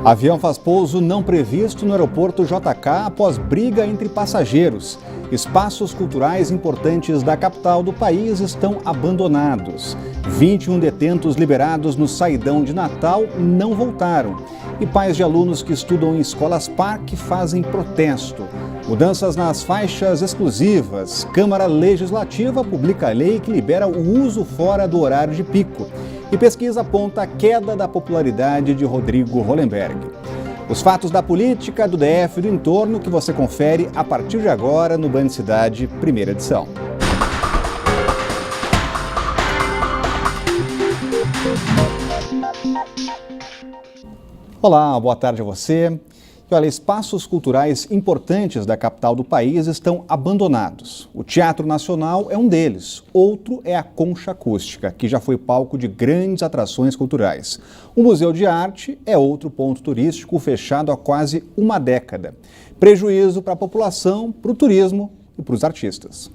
Avião faz pouso não previsto no aeroporto JK após briga entre passageiros. Espaços culturais importantes da capital do país estão abandonados. 21 detentos liberados no saidão de Natal não voltaram. E pais de alunos que estudam em escolas parque fazem protesto. Mudanças nas faixas exclusivas. Câmara Legislativa publica a lei que libera o uso fora do horário de pico. E pesquisa aponta a queda da popularidade de Rodrigo Hollenberg. Os fatos da política, do DF e do entorno que você confere a partir de agora no Band Cidade, primeira edição. Olá, boa tarde a você. E olha, espaços culturais importantes da capital do país estão abandonados. O Teatro Nacional é um deles. Outro é a Concha Acústica, que já foi palco de grandes atrações culturais. O Museu de Arte é outro ponto turístico fechado há quase uma década. Prejuízo para a população, para o turismo e para os artistas.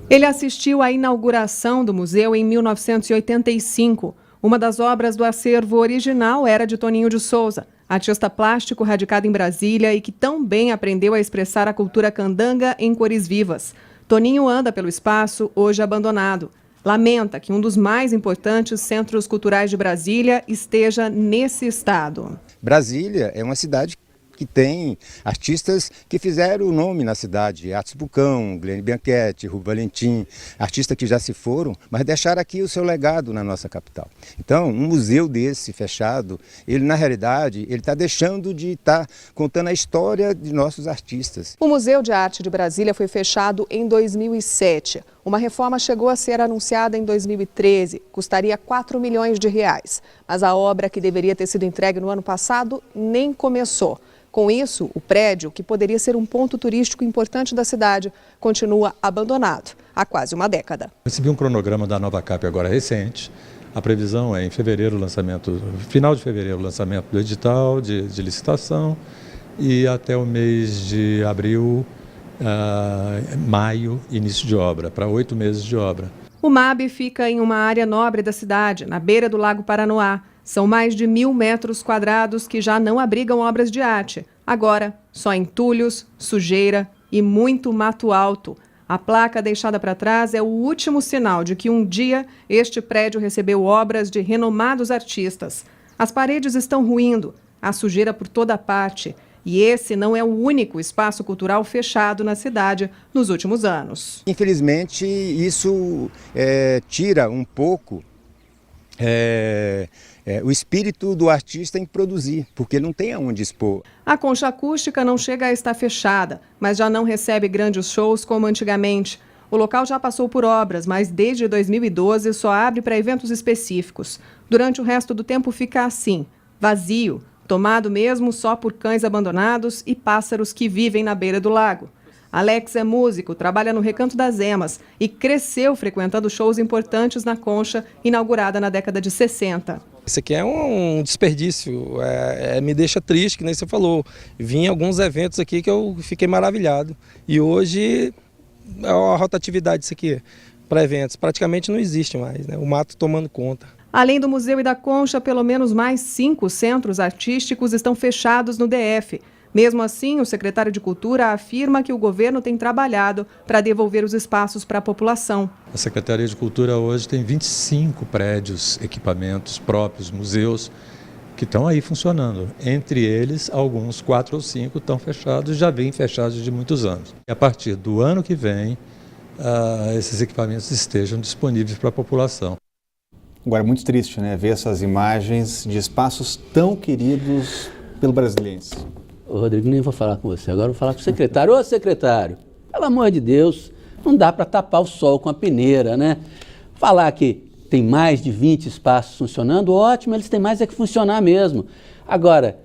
Ele assistiu à inauguração do museu em 1985. Uma das obras do acervo original era de Toninho de Souza, artista plástico radicado em Brasília e que tão bem aprendeu a expressar a cultura candanga em cores vivas. Toninho anda pelo espaço, hoje abandonado. Lamenta que um dos mais importantes centros culturais de Brasília esteja nesse estado. Brasília é uma cidade que tem artistas que fizeram o nome na cidade, Atos Bucão, Glênio Bianchetti, Rubem Valentim, artistas que já se foram, mas deixaram aqui o seu legado na nossa capital. Então, um museu desse fechado, ele na realidade, ele está deixando de estar contando a história de nossos artistas. O Museu de Arte de Brasília foi fechado em 2007. Uma reforma chegou a ser anunciada em 2013, custaria 4 milhões de reais. Mas a obra, que deveria ter sido entregue no ano passado, nem começou. Com isso, o prédio, que poderia ser um ponto turístico importante da cidade, continua abandonado há quase uma década. Recebi um cronograma da Nova Cap agora recente. A previsão é em fevereiro, final de fevereiro, o lançamento do edital de licitação e até o mês de abril, maio, início de obra, para 8 meses de obra. O MAB fica em uma área nobre da cidade, na beira do Lago Paranoá. São mais de 1.000 metros quadrados que já não abrigam obras de arte. Agora, só entulhos, sujeira e muito mato alto. A placa deixada para trás é o último sinal de que um dia este prédio recebeu obras de renomados artistas. As paredes estão ruindo, há sujeira por toda parte. E esse não é o único espaço cultural fechado na cidade nos últimos anos. Infelizmente, isso tira um pouco o espírito do artista em produzir, porque não tem aonde expor. A Concha Acústica não chega a estar fechada, mas já não recebe grandes shows como antigamente. O local já passou por obras, mas desde 2012 só abre para eventos específicos. Durante o resto do tempo fica assim, vazio, tomado mesmo só por cães abandonados e pássaros que vivem na beira do lago. Alex é músico, trabalha no Recanto das Emas e cresceu frequentando shows importantes na Concha, inaugurada na década de 60. Isso aqui é um desperdício, me deixa triste, que nem você falou. Vim em alguns eventos aqui que eu fiquei maravilhado. E hoje a rotatividade disso aqui para eventos praticamente não existe mais, né? O mato tomando conta. Além do museu e da Concha, pelo menos mais 5 centros artísticos estão fechados no DF. Mesmo assim, o secretário de Cultura afirma que o governo tem trabalhado para devolver os espaços para a população. A Secretaria de Cultura hoje tem 25 prédios, equipamentos próprios, museus, que estão aí funcionando. Entre eles, alguns 4 ou 5 estão fechados, já vêm fechados de muitos anos. E a partir do ano que vem, esses equipamentos estejam disponíveis para a população. Agora é muito triste, né, ver essas imagens de espaços tão queridos pelo brasiliense. Ô, Rodrigo, nem vou falar com você, agora vou falar com o secretário. Ô, secretário, pelo amor de Deus, não dá para tapar o sol com a peneira, né? Falar que tem mais de 20 espaços funcionando, ótimo, eles têm mais é que funcionar mesmo. Agora,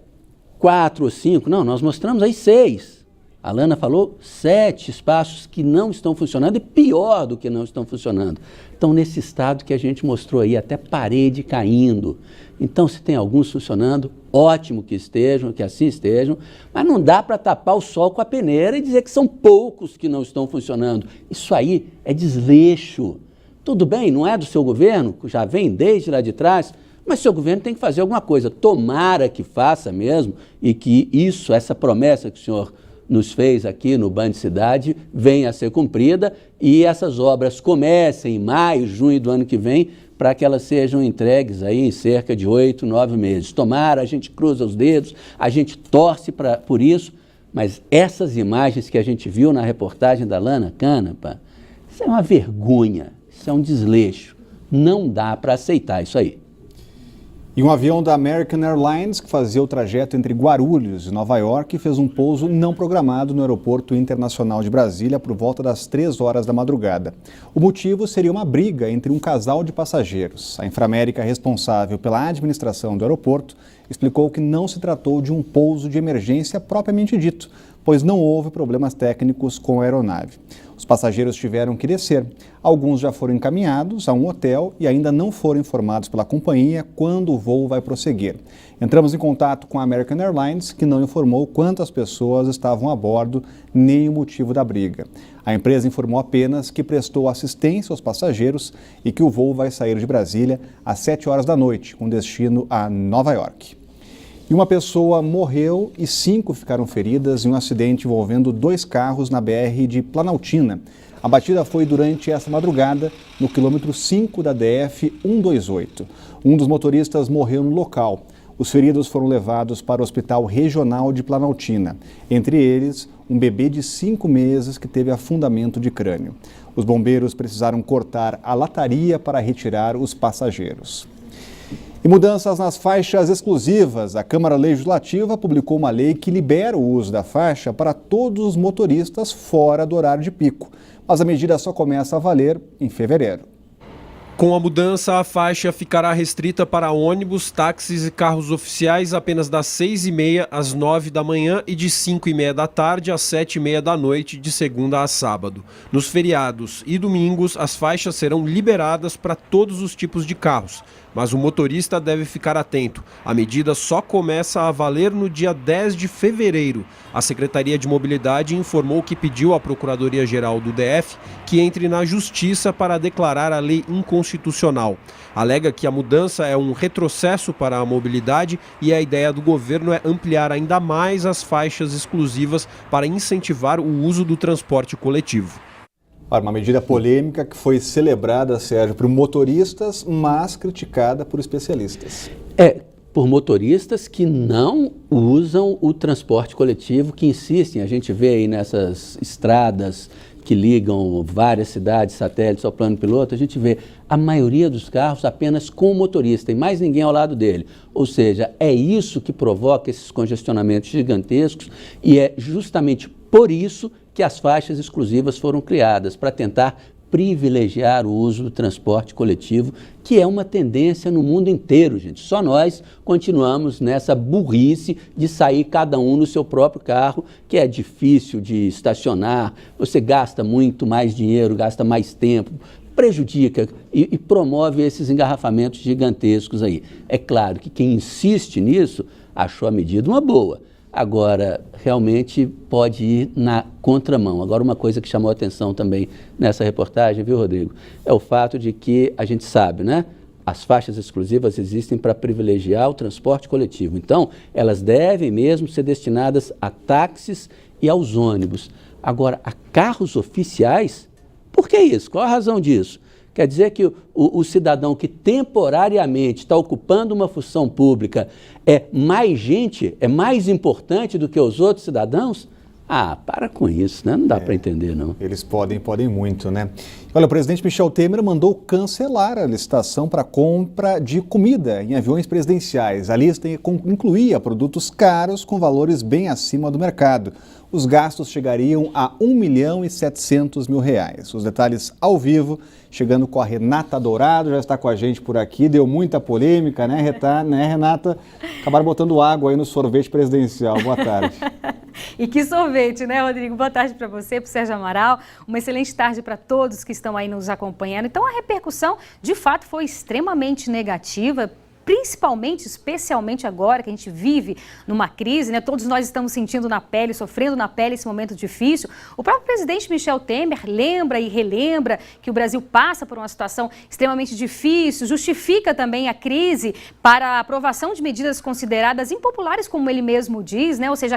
4 ou 5, não, nós mostramos aí 6. A Lana falou 7 espaços que não estão funcionando e pior do que não estão funcionando. Estão nesse estado que a gente mostrou aí, até parede caindo. Então, se tem alguns funcionando, ótimo que estejam, que assim estejam, mas não dá para tapar o sol com a peneira e dizer que são poucos que não estão funcionando. Isso aí é desleixo. Tudo bem, não é do seu governo, já vem desde lá de trás, Mas seu governo tem que fazer alguma coisa. Tomara que faça mesmo e que isso, essa promessa que o senhor nos fez aqui no Band Cidade, venha a ser cumprida e essas obras comecem em maio, junho do ano que vem, para que elas sejam entregues aí em cerca de 8, 9 meses. Tomara, a gente cruza os dedos, a gente torce por isso, mas essas imagens que a gente viu na reportagem da Lana Canapa, isso é uma vergonha, isso é um desleixo. Não dá para aceitar isso aí. E um avião da American Airlines, que fazia o trajeto entre Guarulhos e Nova York, fez um pouso não programado no Aeroporto Internacional de Brasília por volta das 3 horas da madrugada. O motivo seria uma briga entre um casal de passageiros. A Inframérica, responsável pela administração do aeroporto, explicou que não se tratou de um pouso de emergência propriamente dito, pois não houve problemas técnicos com a aeronave. Os passageiros tiveram que descer. Alguns já foram encaminhados a um hotel e ainda não foram informados pela companhia quando o voo vai prosseguir. Entramos em contato com a American Airlines, que não informou quantas pessoas estavam a bordo nem o motivo da briga. A empresa informou apenas que prestou assistência aos passageiros e que o voo vai sair de Brasília às 7 horas da noite, com destino a Nova York. E uma pessoa morreu e 5 ficaram feridas em um acidente envolvendo 2 carros na BR de Planaltina. A batida foi durante essa madrugada no quilômetro 5 da DF 128. Um dos motoristas morreu no local. Os feridos foram levados para o Hospital Regional de Planaltina. Entre eles, um bebê de 5 meses que teve afundamento de crânio. Os bombeiros precisaram cortar a lataria para retirar os passageiros. E mudanças nas faixas exclusivas. A Câmara Legislativa publicou uma lei que libera o uso da faixa para todos os motoristas fora do horário de pico. Mas a medida só começa a valer em fevereiro. Com a mudança, a faixa ficará restrita para ônibus, táxis e carros oficiais apenas das 6h30 às 9 da manhã e de 5h30 da tarde às 7h30 da noite, de segunda a sábado. Nos feriados e domingos, as faixas serão liberadas para todos os tipos de carros. Mas o motorista deve ficar atento. A medida só começa a valer no dia 10 de fevereiro. A Secretaria de Mobilidade informou que pediu à Procuradoria-Geral do DF que entre na Justiça para declarar a lei inconstitucional. Alega que a mudança é um retrocesso para a mobilidade e a ideia do governo é ampliar ainda mais as faixas exclusivas para incentivar o uso do transporte coletivo. Uma medida polêmica que foi celebrada, Sérgio, por motoristas, mas criticada por especialistas. Por motoristas que não usam o transporte coletivo, que insistem. A gente vê aí nessas estradas que ligam várias cidades, satélites ao plano piloto, a gente vê a maioria dos carros apenas com o motorista e mais ninguém ao lado dele. Ou seja, é isso que provoca esses congestionamentos gigantescos e é justamente por isso que as faixas exclusivas foram criadas, para tentar privilegiar o uso do transporte coletivo, que é uma tendência no mundo inteiro, gente. Só nós continuamos nessa burrice de sair cada um no seu próprio carro, que é difícil de estacionar, você gasta muito mais dinheiro, gasta mais tempo, prejudica e promove esses engarrafamentos gigantescos aí. É claro que quem insiste nisso achou a medida uma boa. Agora, realmente pode ir na contramão. Agora, uma coisa que chamou a atenção também nessa reportagem, viu, Rodrigo? É o fato de que a gente sabe, né? As faixas exclusivas existem para privilegiar o transporte coletivo. Então, elas devem mesmo ser destinadas a táxis e aos ônibus. Agora, a carros oficiais, por que isso? Qual a razão disso? Quer dizer que o cidadão que temporariamente está ocupando uma função pública é mais gente, é mais importante do que os outros cidadãos? Ah, para com isso, né? Não dá para entender, não. Eles podem muito, né? Olha, o presidente Michel Temer mandou cancelar a licitação para compra de comida em aviões presidenciais. A lista incluía produtos caros com valores bem acima do mercado. Os gastos chegariam a R$ 1.700.000. Os detalhes ao vivo, chegando com a Renata Dourado, já está com a gente por aqui. Deu muita polêmica, né, Renata? Acabaram botando água aí no sorvete presidencial. Boa tarde. E que sorvete, né, Rodrigo? Boa tarde para você, para o Sérgio Amaral. Uma excelente tarde para todos que estão aí nos acompanhando. Então, a repercussão, de fato, foi extremamente negativa. principalmente, especialmente agora que a gente vive numa crise, né? Todos nós estamos sentindo na pele, sofrendo na pele esse momento difícil. O próprio presidente Michel Temer lembra e relembra que o Brasil passa por uma situação extremamente difícil, justifica também a crise para a aprovação de medidas consideradas impopulares, como ele mesmo diz, né? Ou seja,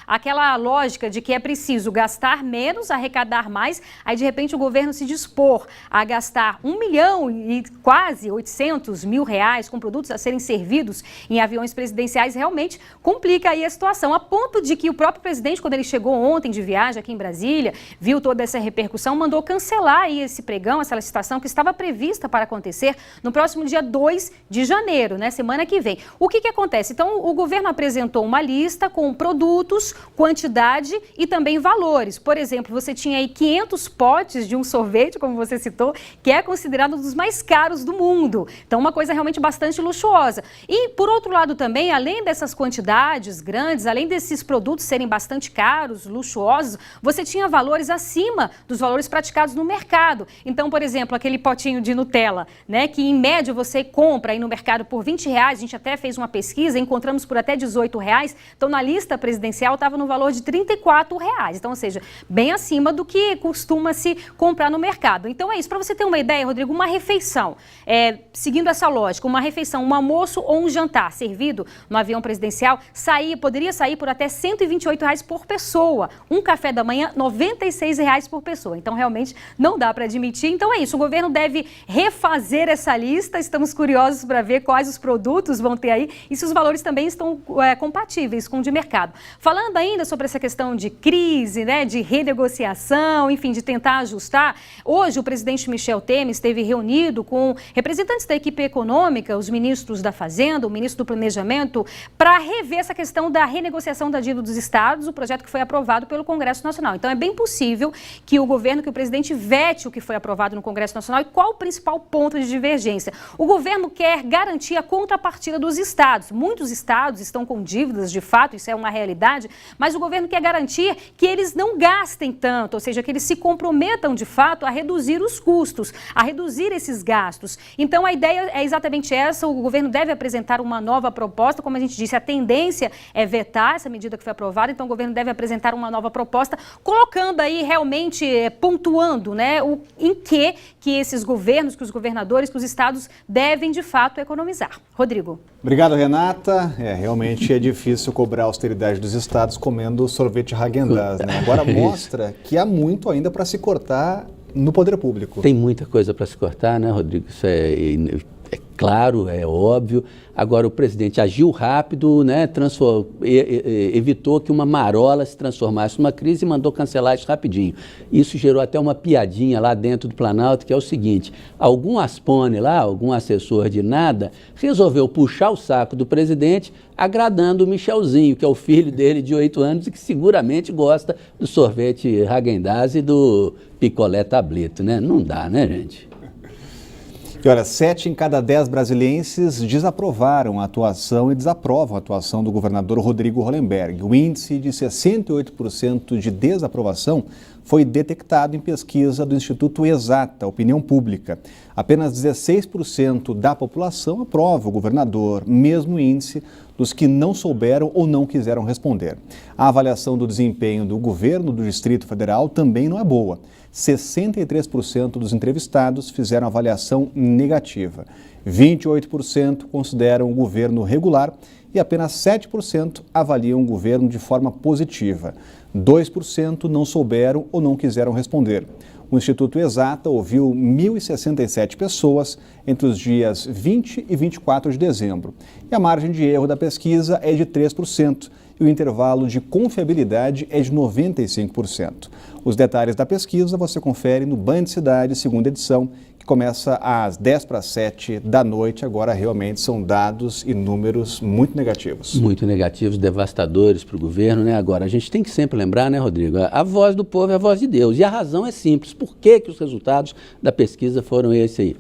aquela lógica de que é preciso gastar menos, arrecadar mais, aí de repente o governo se dispor a gastar 1 milhão e quase 800 mil reais com produtos a serem servidos em aviões presidenciais, realmente complica aí a situação, a ponto de que o próprio presidente, quando ele chegou ontem de viagem aqui em Brasília, viu toda essa repercussão, mandou cancelar aí esse pregão, essa licitação que estava prevista para acontecer no próximo dia 2 de janeiro, né, semana que vem. O que acontece? Então, o governo apresentou uma lista com produtos, quantidade e também valores. Por exemplo, você tinha aí 500 potes de um sorvete, como você citou, que é considerado um dos mais caros do mundo. Então, uma coisa realmente bastante luxuosa. E, por outro lado também, além dessas quantidades grandes, além desses produtos serem bastante caros, luxuosos, você tinha valores acima dos valores praticados no mercado. Então, por exemplo, aquele potinho de Nutella, né, que em média você compra aí no mercado por R$20, a gente até fez uma pesquisa, encontramos por até R$18, então na lista presidencial estava no valor de R$34, então, ou seja, bem acima do que costuma se comprar no mercado. Então é isso, para você ter uma ideia, Rodrigo, uma refeição, seguindo essa lógica, uma refeição, um almoço ou um jantar servido no avião presidencial, poderia sair por até R$128 por pessoa, um café da manhã, R$96 por pessoa, então realmente não dá para admitir. Então é isso, o governo deve refazer essa lista, estamos curiosos para ver quais os produtos vão ter aí e se os valores também estão compatíveis com o de mercado. Falando ainda sobre essa questão de crise, né, de renegociação, enfim, de tentar ajustar, hoje o presidente Michel Temer esteve reunido com representantes da equipe econômica, os ministros da Fazenda, o ministro do Planejamento, para rever essa questão da renegociação da dívida dos estados, o projeto que foi aprovado pelo Congresso Nacional. Então é bem possível que o governo, que o presidente vete o que foi aprovado no Congresso Nacional. E qual o principal ponto de divergência? O governo quer garantir a contrapartida dos estados. Muitos estados estão com dívidas, de fato, isso é uma realidade, mas o governo quer garantir que eles não gastem tanto, ou seja, que eles se comprometam, de fato, a reduzir os custos, a reduzir esses gastos. Então, a ideia é exatamente essa, o governo deve apresentar uma nova proposta, como a gente disse, a tendência é vetar essa medida que foi aprovada, então o governo deve apresentar uma nova proposta, colocando aí realmente, pontuando, né, em que esses governos, que os governadores, que os estados devem, de fato, economizar. Rodrigo. Obrigado, Renata. Realmente é difícil cobrar a austeridade dos estados comendo sorvete Häagen-Dazs, né? Agora mostra que há muito ainda para se cortar no poder público. Tem muita coisa para se cortar, né, Rodrigo? Isso é claro, é óbvio. Agora o presidente agiu rápido, né, evitou que uma marola se transformasse numa crise e mandou cancelar isso rapidinho. Isso gerou até uma piadinha lá dentro do Planalto, que é o seguinte: algum aspone lá, algum assessor de nada, resolveu puxar o saco do presidente, agradando o Michelzinho, que é o filho dele de 8 anos e que seguramente gosta do sorvete Häagen-Dazs e do picolé tablito, né? Não dá, né, gente? E olha, 7 em cada 10 brasilienses desaprovaram a atuação e desaprovam a atuação do governador Rodrigo Hollenberg. O índice de 68% de desaprovação foi detectado em pesquisa do Instituto Exata, Opinião Pública. Apenas 16% da população aprova o governador, mesmo índice dos que não souberam ou não quiseram responder. A avaliação do desempenho do governo do Distrito Federal também não é boa. 63% dos entrevistados fizeram avaliação negativa. 28% consideram o governo regular e apenas 7% avaliam o governo de forma positiva. 2% não souberam ou não quiseram responder. O Instituto Exata ouviu 1.067 pessoas entre os dias 20 e 24 de dezembro. E a margem de erro da pesquisa é de 3% e o intervalo de confiabilidade é de 95%. Os detalhes da pesquisa você confere no Band Cidade, segunda edição, que começa às 6:50 da noite. Agora realmente são dados e números muito negativos. Muito negativos, devastadores para o governo, né? Agora, a gente tem que sempre lembrar, né, Rodrigo? A voz do povo é a voz de Deus. E a razão é simples. Por que os resultados da pesquisa foram esses aí?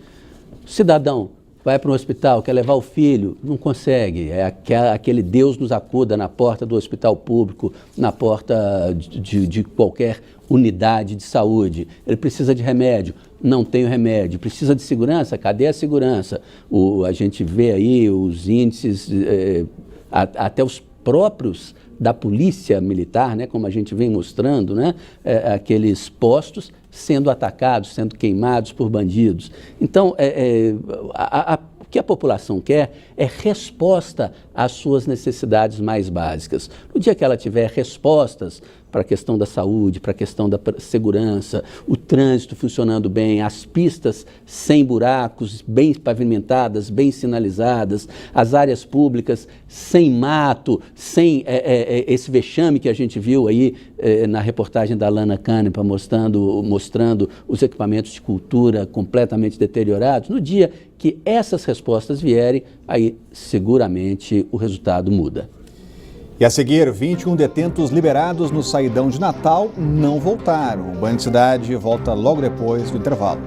O cidadão vai para um hospital, quer levar o filho, não consegue. É aquele Deus nos acuda na porta do hospital público, na porta de qualquer unidade de saúde. Ele precisa de remédio, não tem o remédio. Precisa de segurança, cadê a segurança? A gente vê aí os índices, até os próprios da polícia militar, né, como a gente vem mostrando, né, aqueles postos sendo atacados, sendo queimados por bandidos. Então, o que a população quer é resposta às suas necessidades mais básicas. No dia que ela tiver respostas para a questão da saúde, para a questão da segurança, o trânsito funcionando bem, as pistas sem buracos, bem pavimentadas, bem sinalizadas, as áreas públicas sem mato, sem esse vexame que a gente viu aí na reportagem da Lana Canepa mostrando os equipamentos de cultura completamente deteriorados. No dia que essas respostas vierem, aí seguramente o resultado muda. E a seguir, 21 detentos liberados no saidão de Natal não voltaram. O Band Cidade volta logo depois do intervalo.